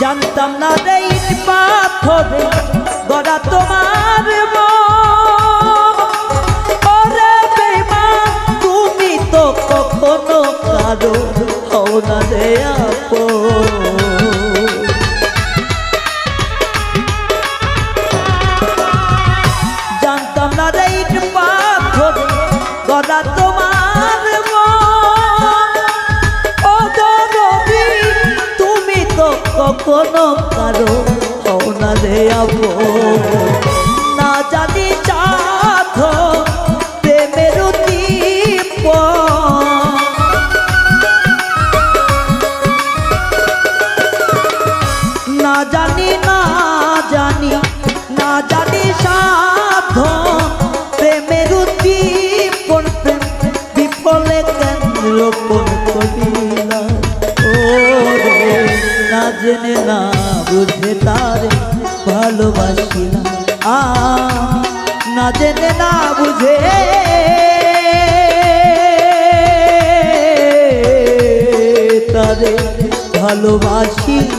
জানতাম না রে ইট পাথরে গড়া তোমার ওরে বেঈমান তুমি তো কখনো কারো হও না রে আপন। জানতাম না রে ইট পাথরে গড়া তোমার ও দরদি তুমি তো কখনো কারো হও না রে আপন। না জানি চাঁদ প্রেমের দীপ না জানি সাধ প্রেমের দীপন বিফলে কেন রোপণ করিলা ও রে না জেনে না বুঝে তারে ভালোবাসিলাম না জেনে না বুঝে তারে ভালোবাসিলাম।